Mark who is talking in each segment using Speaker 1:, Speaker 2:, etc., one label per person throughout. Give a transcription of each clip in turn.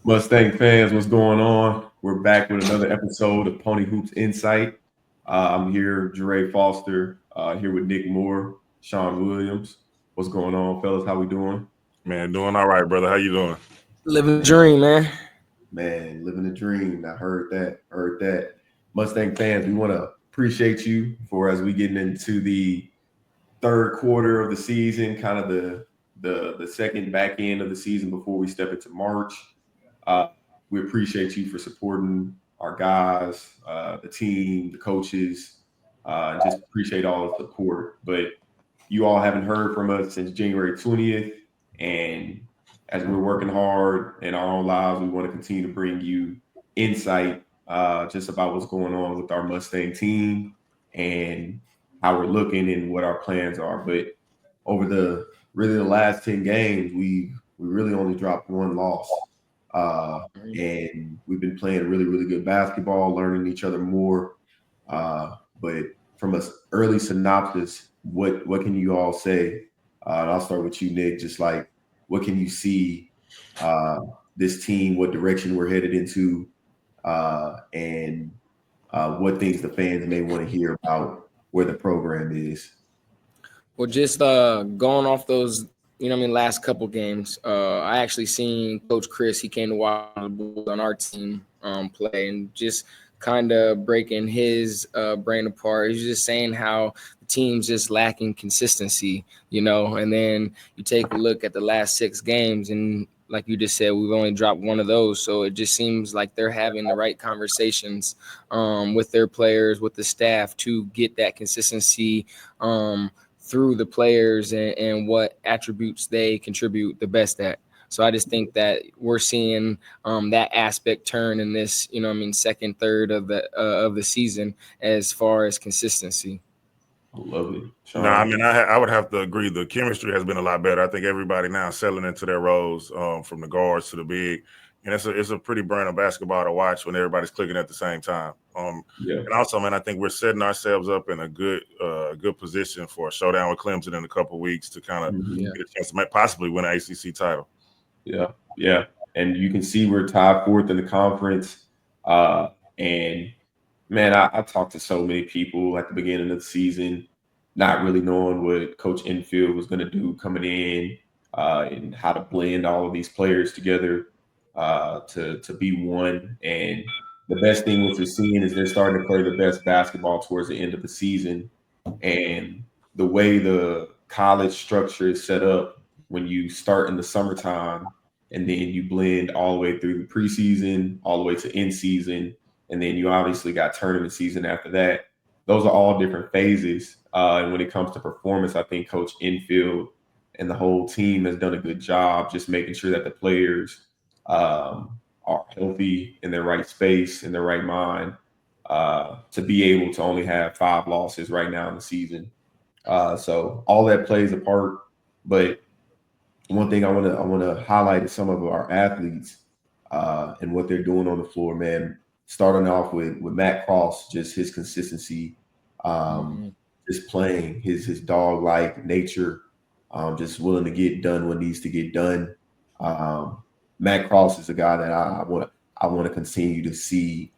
Speaker 1: Mustang fans, what's going on? We're back with another episode of Pony Hoops Insight. I'm here, Jarrey Foster, here with Nick Moore, Shawn Williams. What's going on, fellas? How we doing?
Speaker 2: Man, doing all right, brother. How you doing?
Speaker 3: Living the dream, man.
Speaker 1: Man, living the dream. I heard that. Heard that. Mustang fans, we want to appreciate you for as we getting into the third quarter of the season, kind of the second back end of the season before we step into March. Uh, we appreciate you for supporting our guys, the team, the coaches. Just appreciate all the support. But you all haven't heard from us since January 20th. And as we're working hard in our own lives, we want to continue to bring you insight just about what's going on with our Mustang team and how we're looking and what our plans are. But over the last 10 games, we really only dropped one loss. And we've been playing really, really good basketball, learning each other more. But from an early synopsis, what can you all say? And I'll start with you, Nick. Just like, what can you see this team, what direction we're headed into, and what things the fans may want to hear about where the program is?
Speaker 3: Well, just going off those, last couple games, I actually seen Coach Chris. He came to watch the boys on our team play and just kind of breaking his brain apart. He's just saying how the team's just lacking consistency, and then you take a look at the last 6 games and like you just said, we've only dropped one of those. So it just seems like they're having the right conversations with their players, with the staff to get that consistency through the players and what attributes they contribute the best at. So I just think that we're seeing that aspect turn in this, second third of the season as far as consistency.
Speaker 1: Lovely.
Speaker 2: No, I mean, I would have to agree. The chemistry has been a lot better. I think everybody now settling into their roles from the guards to the big. And it's a pretty brand of basketball to watch when everybody's clicking at the same time. And also, man, I think we're setting ourselves up in a good position for a showdown with Clemson in a couple of weeks to kind of get a chance to possibly win an ACC title.
Speaker 1: Yeah. And you can see we're tied fourth in the conference. And man, I talked to so many people at the beginning of the season, not really knowing what Coach Enfield was going to do coming in and how to blend all of these players together to be one. And the best thing what you're seeing is they're starting to play the best basketball towards the end of the season. And the way the college structure is set up, when you start in the summertime and then you blend all the way through the preseason, all the way to end season, and then you obviously got tournament season after that. Those are all different phases. And when it comes to performance, I think Coach Enfield and the whole team has done a good job just making sure that the players are healthy in their right space, in their right mind, to be able to only have 5 losses right now in the season. So all that plays a part. But one thing I want to highlight is some of our athletes and what they're doing on the floor, man. Starting off with Matt Cross, just his consistency, just playing his dog-like nature, just willing to get done what needs to get done. Matt Cross is a guy that I want to continue to see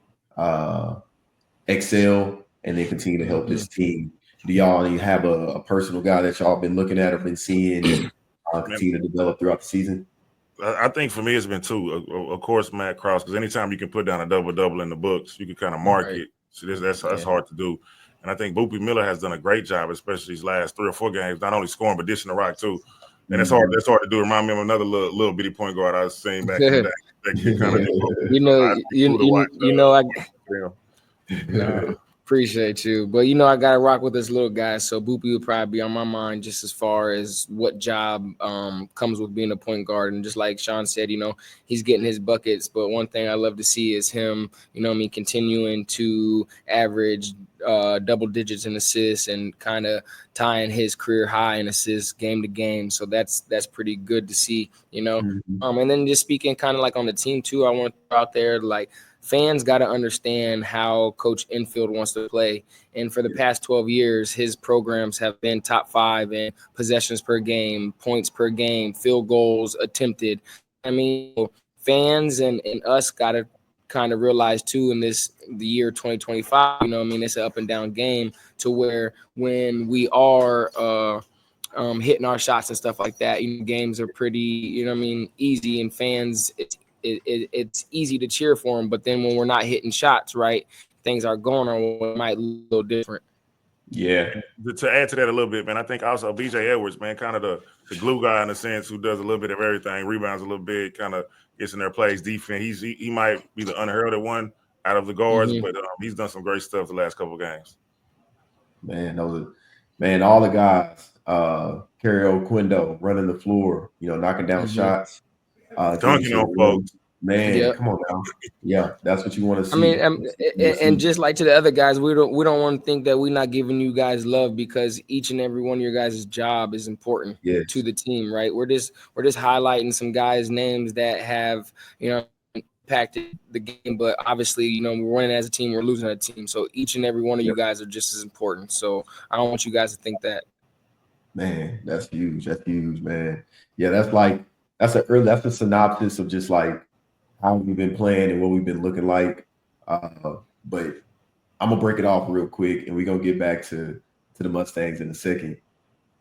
Speaker 1: excel and then continue to help this team. Do y'all have a personal guy that y'all been looking at or been seeing continue to develop throughout the season?
Speaker 2: I think for me it's been 2. Of course, Matt Cross, because anytime you can put down a double-double in the books, you can kind of mark it. So that's hard to do. And I think Boopy Miller has done a great job, especially these last 3 or 4 games, not only scoring but dishing the rock too. And it's hard to do. Remind me of another little bitty point guard I was seeing back in the day.
Speaker 3: Appreciate you. But, I got to rock with this little guy. So Boopy would probably be on my mind just as far as what job comes with being a point guard. And just like Shawn said, he's getting his buckets. But one thing I love to see is him, continuing to average double digits in assists and kind of tying his career high in assists game to game. So that's pretty good to see, And then just speaking kind of like on the team too, I want to throw out there like, fans got to understand how Coach Enfield wants to play. And for the past 12 years, his programs have been top 5 in possessions per game, points per game, field goals attempted. I mean, fans and us got to kind of realize too in the year 2025, you know what I mean, it's an up and down game to where when we are hitting our shots and stuff like that, you know, games are pretty, you know what I mean, easy, and fans, it's easy to cheer for them. But then when we're not hitting shots, right, things are going on, it might look a little different.
Speaker 1: Yeah.
Speaker 2: To add to that a little bit, man, I think also BJ Edwards, man, kind of the glue guy in a sense, who does a little bit of everything, rebounds a little bit, kind of gets in there, plays defense. He might be the unheralded one out of the guards, but he's done some great stuff the last couple of games.
Speaker 1: Man, all the guys, Kerry Oquendo running the floor, you know, knocking down shots,
Speaker 2: dunking on folks.
Speaker 1: Man, come on now. Yeah, that's what you want to see.
Speaker 3: I mean, and just like to the other guys, we don't want to think that we're not giving you guys love, because each and every one of your guys' job is important to the team, right? We're just highlighting some guys' names that have, you know, impacted the game, but obviously, you know, we're winning as a team, we're losing as a team. So each and every one of you guys are just as important. So I don't want you guys to think that.
Speaker 1: Man, that's huge. That's huge, man. Yeah, that's a synopsis of just like how we've been playing and what we've been looking like. But I'm gonna break it off real quick, and we're gonna get back to the Mustangs in a second.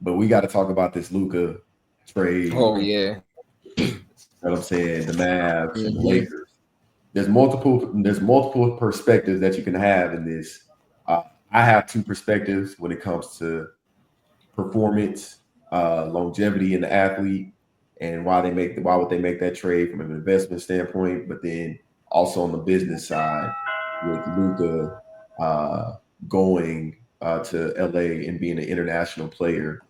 Speaker 1: But we got to talk about this Luka trade.
Speaker 3: Oh yeah.
Speaker 1: You know what I'm saying? The Mavs and the Lakers. There's multiple perspectives that you can have in this. I have two perspectives when it comes to performance, longevity in the athlete, and why would they make that trade from an investment standpoint, but then also on the business side with Luka going to LA and being an international player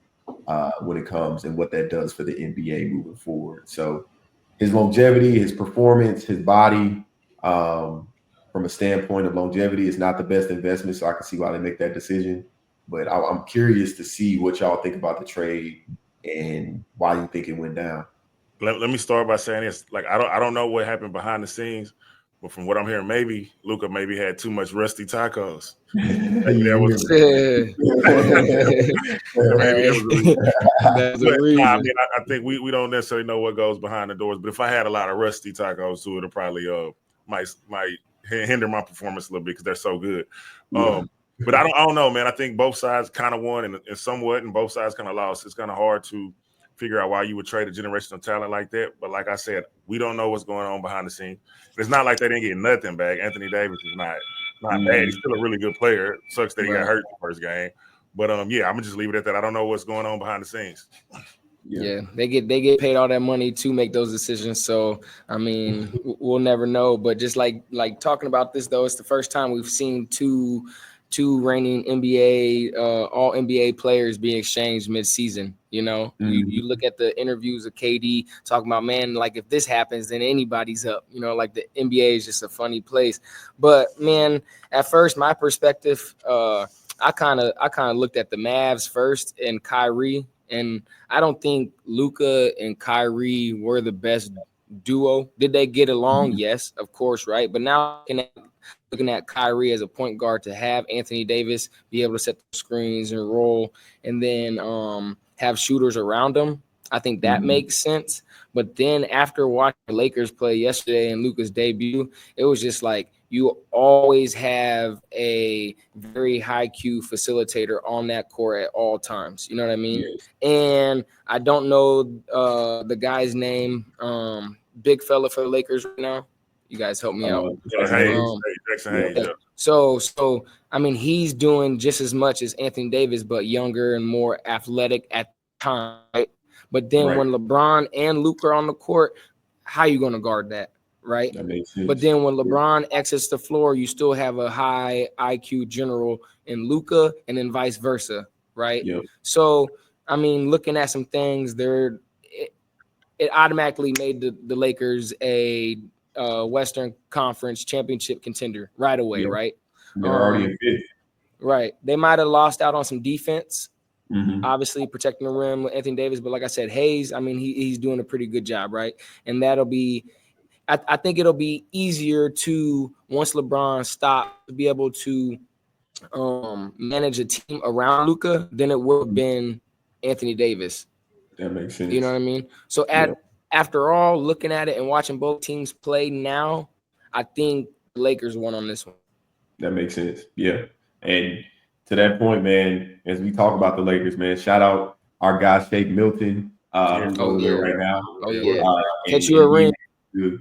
Speaker 1: when it comes, and what that does for the NBA moving forward. So his longevity, his performance, his body, from a standpoint of longevity, is not the best investment. So I can see why they make that decision. But I'm curious to see what y'all think about the trade and why you think it went down.
Speaker 2: Let me start by saying this. Like, I don't know what happened behind the scenes, but from what I'm hearing, maybe Luka had too much rusty tacos. Maybe that was
Speaker 3: that's the reason.
Speaker 2: I mean, I think we don't necessarily know what goes behind the doors, but if I had a lot of rusty tacos too, it'll probably might hinder my performance a little bit because they're so good. But I don't know, man. I think both sides kind of won and somewhat, and both sides kind of lost. It's kind of hard to figure out why you would trade a generational talent like that. But like I said, we don't know what's going on behind the scenes. It's not like they didn't get nothing back. Anthony Davis is not bad. He's still a really good player. Sucks that he got hurt the first game. But I'm gonna just leave it at that. I don't know what's going on behind the scenes.
Speaker 3: Yeah, they get paid all that money to make those decisions. So I mean, we'll never know. But just like talking about this though, it's the first time we've seen two reigning NBA all NBA players being exchanged mid-season. You know, you look at the interviews of KD talking about, man, like if this happens, then anybody's up. You know, like the NBA is just a funny place. But man, at first, my perspective, I kind of looked at the Mavs first and Kyrie, and I don't think Luka and Kyrie were the best duo. Did they get along? Yes, of course, right. But now looking at Kyrie as a point guard, to have Anthony Davis be able to set the screens and roll, and then have shooters around him, I think that makes sense. But then after watching the Lakers play yesterday and Luka's debut, it was just like you always have a very high Q facilitator on that court at all times. You know what I mean? Yes. And I don't know the guy's name, big fella for the Lakers right now. You guys help me out.
Speaker 2: Jackson Hayes.
Speaker 3: So I mean, he's doing just as much as Anthony Davis, but younger and more athletic at the time. Right? But then when LeBron and Luka are on the court, how are you going to guard that? Right.
Speaker 1: That makes sense.
Speaker 3: But then when LeBron exits the floor, you still have a high IQ general in Luka, and then vice versa. Right.
Speaker 1: Yep.
Speaker 3: So, I mean, looking at some things there, it automatically made the Lakers a Western Conference championship contender right away. Yep. Right.
Speaker 1: They're already in fifth.
Speaker 3: Right. They might have lost out on some defense. Obviously protecting the rim with Anthony Davis. But like I said, Hayes, I mean, he's doing a pretty good job, right? And that'll be I think it'll be easier to, once LeBron stops, to be able to manage a team around Luka than it would have been Anthony Davis.
Speaker 1: That makes sense.
Speaker 3: You know what I mean? So at after all, looking at it and watching both teams play now, I think the Lakers won on this one.
Speaker 1: That makes sense. Yeah. And to that point, man, as we talk about the Lakers, man, shout out our guy, Shake Milton, who's over there right now.
Speaker 3: Oh, yeah. Catch
Speaker 1: And
Speaker 3: you a ring.
Speaker 1: to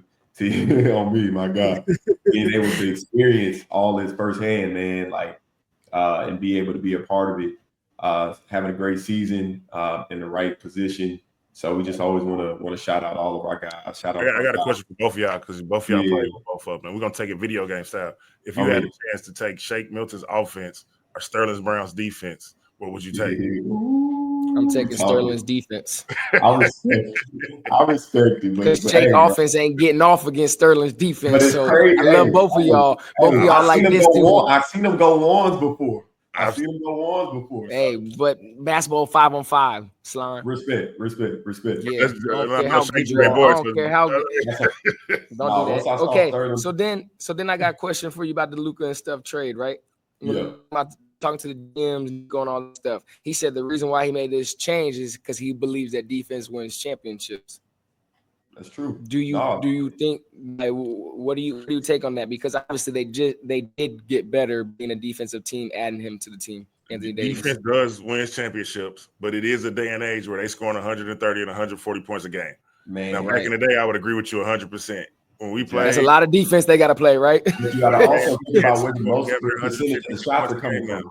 Speaker 1: on me, my God. Being able to experience all this firsthand, man, like, and be able to be a part of it, having a great season, in the right position. So we just always want to shout out all of our guys. Shout out.
Speaker 2: I got a question for both of y'all because both of y'all play with both of them. We're gonna take it video game style. If you had a chance to take Shake Milton's offense or Sterling Brown's defense, what would you take?
Speaker 3: I'm taking Sterling's defense.
Speaker 1: I respect it,
Speaker 3: because Shake offense ain't getting off against Sterling's defense. So crazy. I love both of y'all. Both of y'all like this too.
Speaker 1: I've seen them go ones before.
Speaker 3: Hey, but basketball 5-on-5, Slime.
Speaker 1: Respect.
Speaker 3: Yeah, don't care how good you are. I don't care how good. Don't do that. Okay, so then I got a question for you about the Luka and stuff trade, right?
Speaker 1: Yeah.
Speaker 3: About talking to the GMs, going all that stuff. He said the reason why he made this change is because he believes that defense wins championships.
Speaker 1: That's true.
Speaker 3: Do you think, like, what do you take on that? Because obviously they did get better being a defensive team, adding him to the team. Anthony Davis.
Speaker 2: Defense does win championships, but it is a day and age where they scoring 130 and 140 points a game.
Speaker 1: Man,
Speaker 2: now back in the day, I would agree with you 100%. When we play,
Speaker 3: that's a lot of defense they got to play, right?
Speaker 1: You got to also think about where most of the percentage of the shots are coming from.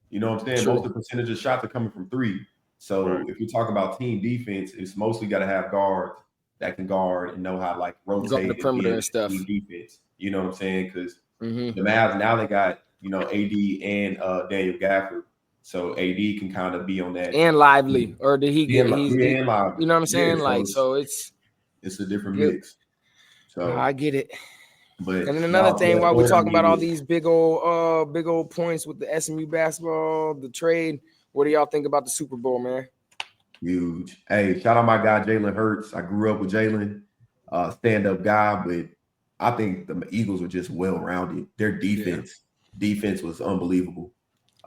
Speaker 1: You know what I'm saying? Most of the percentage of shots are coming from three. So if you talk about team defense, it's mostly got to have guards that can guard and know how to, like, rotate
Speaker 3: the perimeter and stuff.
Speaker 1: Defense. You know what I'm saying? Because the Mavs now they got, you know, AD and Daniel Gafford. So AD can kind of be on that.
Speaker 3: And Lively, or did he get?
Speaker 1: Lively.
Speaker 3: You know what I'm saying? Yeah, so it's
Speaker 1: a different mix. So
Speaker 3: I get it.
Speaker 1: But
Speaker 3: and then another thing, while we're talking about all these big old points with the SMU basketball, the trade, what do y'all think about the Super Bowl, man?
Speaker 1: Huge. Hey, shout out my guy Jalen Hurts. I grew up with Jalen, stand-up guy, but I think the Eagles were just well-rounded. Their defense was unbelievable.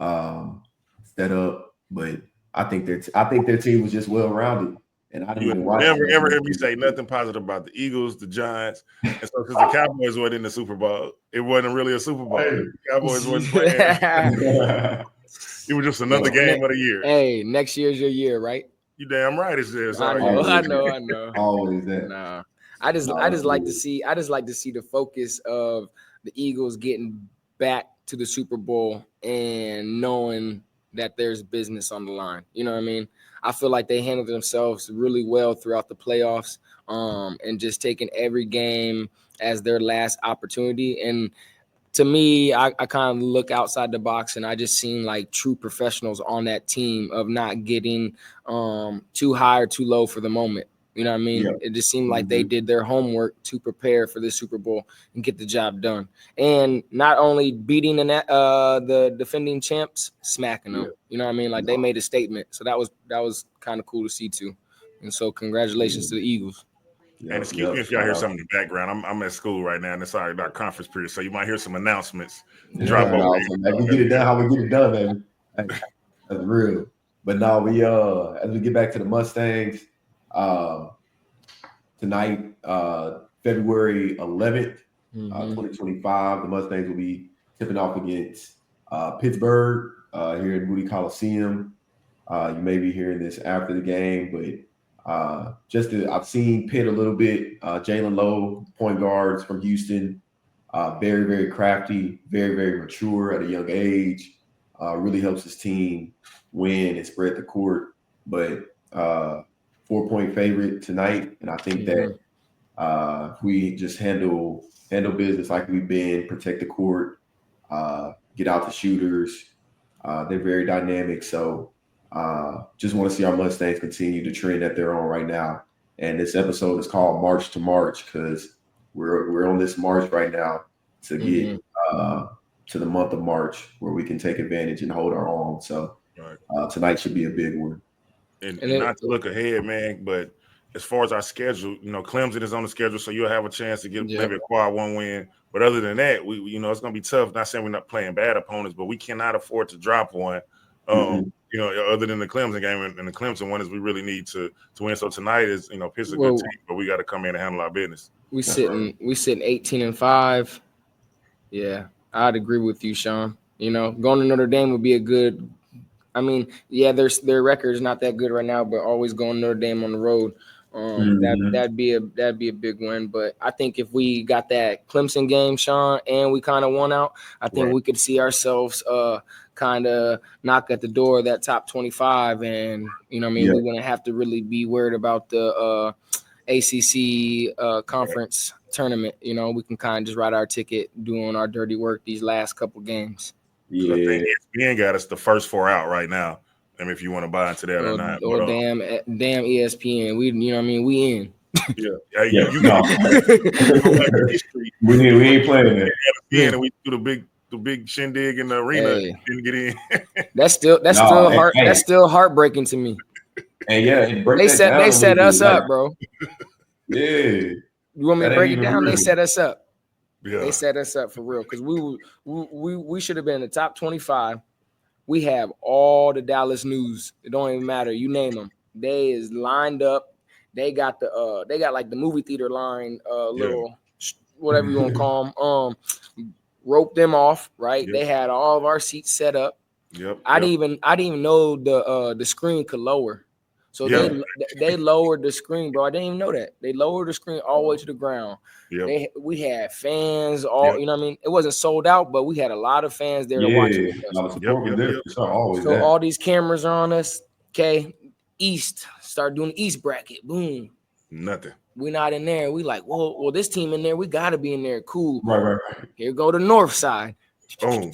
Speaker 1: Set up, but I think their team was just well-rounded. And I didn't
Speaker 2: never ever hear me say nothing positive about the Eagles, the Giants, and so because the Cowboys weren't in the Super Bowl, it wasn't really a Super Bowl. The Cowboys wasn't playing. It was just another game of the year.
Speaker 3: Hey, next year's your year, right?
Speaker 2: You damn right it's there.
Speaker 3: I know.
Speaker 1: Always that.
Speaker 3: Nah. I just like to see the focus of the Eagles getting back to the Super Bowl and knowing that there's business on the line. You know what I mean? I feel like they handled themselves really well throughout the playoffs, and just taking every game as their last opportunity. And to me, I kind of look outside the box, and I just seen like true professionals on that team of not getting too high or too low for the moment. You know what I mean? Yeah. It just seemed like they did their homework to prepare for the Super Bowl and get the job done. And not only beating the defending champs, smacking them. You know what I mean? Like they made a statement. So that was kind of cool to see too. And so congratulations to the Eagles.
Speaker 2: And excuse me if y'all hear something in the background. I'm at school right now, and it's our conference period, so you might hear some announcements. Drop over.
Speaker 1: We get it done how we get it done, baby. That's real. But no, we as we get back to the Mustangs. Tonight, February 11th, 2025, the Mustangs will be tipping off against Pittsburgh here at Moody Coliseum. You may be hearing this after the game, but I've seen Pitt a little bit. Jalen Lowe, point guards from Houston, very, very crafty, very, very mature at a young age. Really helps his team win and spread the court. But 4-point favorite tonight, and I think that if we just handle business like we've been, protect the court, get out the shooters. They're very dynamic, so just want to see our Mustangs continue to trend that they're on right now. And this episode is called March to March because we're on this march right now to get to the month of March where we can take advantage and hold our own. So tonight should be a big one.
Speaker 2: And not to look ahead, man, but as far as our schedule, you know, Clemson is on the schedule, so you'll have a chance to get maybe acquire one win. But other than that, we it's going to be tough. Not saying we're not playing bad opponents, but we cannot afford to drop one. You know, other than the Clemson game, and the Clemson one is we really need to win. So tonight is, you know, Pitt's a good team, but we got to come in and handle our business.
Speaker 3: We sitting 18-5. Yeah, I'd agree with you, Shawn. You know, going to Notre Dame would be a good. I mean, yeah, their record is not that good right now, but always going to Notre Dame on the road, that'd be a big win. But I think if we got that Clemson game, Shawn, and we kind of won out, I think we could see ourselves kind of knock at the door of that top 25, and you know, what I mean, we wouldn't have to really be worried about the ACC conference tournament. You know, we can kind of just ride our ticket doing our dirty work these last couple games.
Speaker 2: Yeah, I think ESPN got us the first 4 out right now. I mean, if you want to buy into that or not.
Speaker 3: Or damn ESPN. We, you know what I mean? We in.
Speaker 2: Yeah.
Speaker 1: We ain't playing that.
Speaker 2: ESPN, and we do the big shindig in the arena. Didn't get in.
Speaker 3: That's still heartbreaking to me.
Speaker 1: And
Speaker 3: they set us up, bro.
Speaker 1: Yeah.
Speaker 3: You want me to break it down? Real. They set us up.
Speaker 2: Yeah.
Speaker 3: They set us up for real because we should have been in the top 25. We have all the Dallas news. It don't even matter. You name them. They is lined up. They got like the movie theater line, little whatever you want to call them. Roped them off, right? Yep. They had all of our seats set up.
Speaker 2: Yep.
Speaker 3: I didn't even know the screen could lower. So they lowered the screen, bro. I didn't even know that. They lowered the screen all the way to the ground. Yep. We had fans, you know what I mean? It wasn't sold out, but we had a lot of fans there to watch us. So all these cameras are on us. Okay. East. Start doing the East bracket. Boom.
Speaker 2: Nothing.
Speaker 3: We're not in there. We like, well, this team in there, we gotta be in there. Cool.
Speaker 1: Right.
Speaker 3: Here go the north side.
Speaker 2: Boom.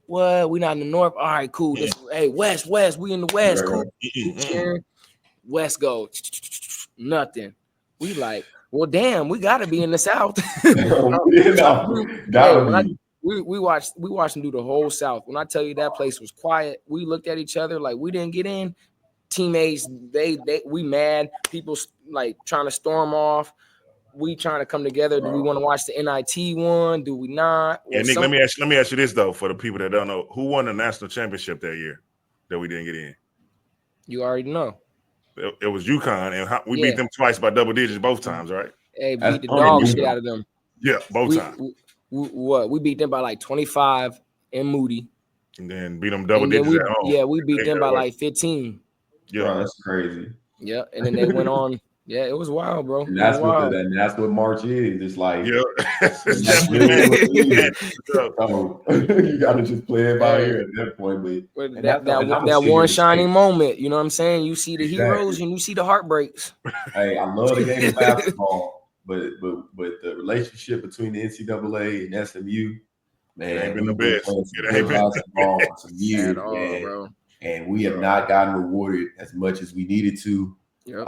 Speaker 3: What? We not in the north. All right, cool. Hey, West, we in the West. Cool. West go. Nothing. We like, well, damn, we gotta be in the South. We watched them do the whole South. When I tell you that place was quiet, we looked at each other like we didn't get in. Teammates, we mad. People like trying to storm off. We trying to come together. Do we want to watch the NIT one? Do we not?
Speaker 2: Yeah, Nick, let me ask you this though, for the people that don't know, who won the national championship that year that we didn't get in? You
Speaker 3: already know.
Speaker 2: It was UConn, and we beat them twice by double digits both times, right?
Speaker 3: Hey, beat the dog shit out of them.
Speaker 2: Yeah, both times.
Speaker 3: We beat them by like 25 in Moody.
Speaker 2: And then beat them double digits at home.
Speaker 3: Yeah, we beat them by like 15.
Speaker 1: Yeah, bro, that's crazy.
Speaker 3: Yeah, and then they went on. Yeah, it was wild, bro.
Speaker 1: And that's what March is. It's like,
Speaker 2: you
Speaker 1: gotta just play it by ear at that point.
Speaker 3: But that one shining moment, you know what I'm saying? You see the heroes and you see the heartbreaks.
Speaker 1: Hey, I love the game of basketball, but the relationship between the NCAA and SMU, man,
Speaker 2: it ain't been the best.
Speaker 1: It ain't been basketball for some years,
Speaker 3: man. Bro.
Speaker 1: And we have not gotten rewarded as much as we needed to.
Speaker 3: Yep.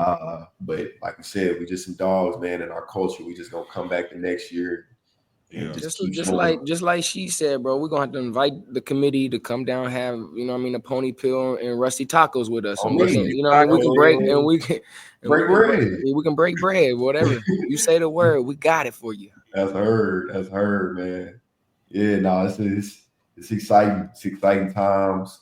Speaker 1: But like we said, we just some dogs, man, in our culture. We just gonna come back the next year.
Speaker 3: Yeah. Just like she said, bro, we're gonna have to invite the committee to come down, have a pony pill and rusty tacos with us. And we can break bread. We can break bread, whatever. You say the word, we got it for you.
Speaker 1: That's heard, man. Yeah, no, it's exciting. It's exciting times.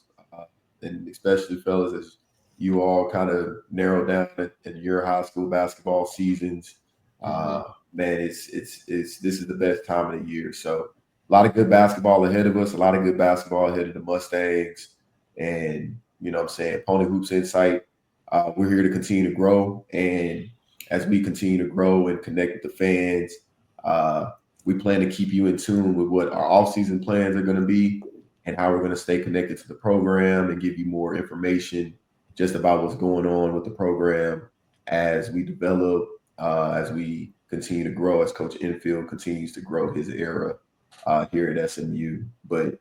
Speaker 1: And especially fellas, as you all kind of narrow down in your high school basketball seasons, man, this is the best time of the year. So a lot of good basketball ahead of us, a lot of good basketball ahead of the Mustangs, and you know what I'm saying, Pony Hoops Insight. We're here to continue to grow, and as we continue to grow and connect with the fans, we plan to keep you in tune with what our off-season plans are going to be and how we're going to stay connected to the program and give you more information just about what's going on with the program as we develop, as we continue to grow, as Coach Enfield continues to grow his era here at SMU. But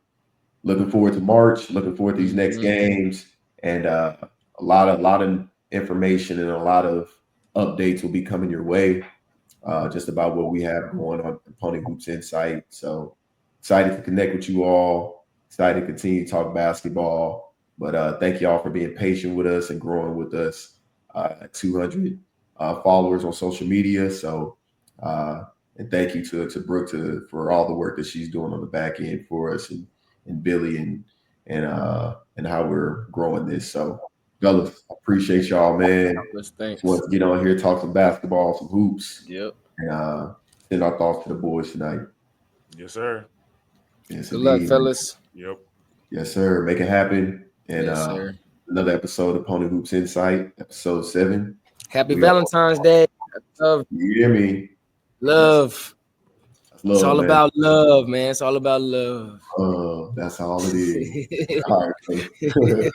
Speaker 1: looking forward to March, looking forward to these next games, and a lot of information and a lot of updates will be coming your way just about what we have going on Pony Hoops Insight. So excited to connect with you all. Excited to continue to talk basketball, but thank you all for being patient with us and growing with us. 200 followers on social media. So, and thank you to Brooke for all the work that she's doing on the back end for us, and Billy and and how we're growing this. So, fellas, I appreciate y'all, man.
Speaker 3: Thanks.
Speaker 1: Want to get on here, talk some basketball, some hoops.
Speaker 3: Yep.
Speaker 1: And send our thoughts to the boys tonight.
Speaker 2: Yes, sir.
Speaker 1: Yes,
Speaker 3: Good luck, fellas.
Speaker 2: Yep.
Speaker 1: Yes, sir. Make it happen. And
Speaker 3: Yes, sir.
Speaker 1: Another episode of Pony Hoops Insight, episode 7.
Speaker 3: Happy Valentine's Day. Love.
Speaker 1: You hear me?
Speaker 3: Love.
Speaker 1: Love,
Speaker 3: it's all
Speaker 1: man.
Speaker 3: about love, man. It's all about love.
Speaker 1: That's all it is. All right.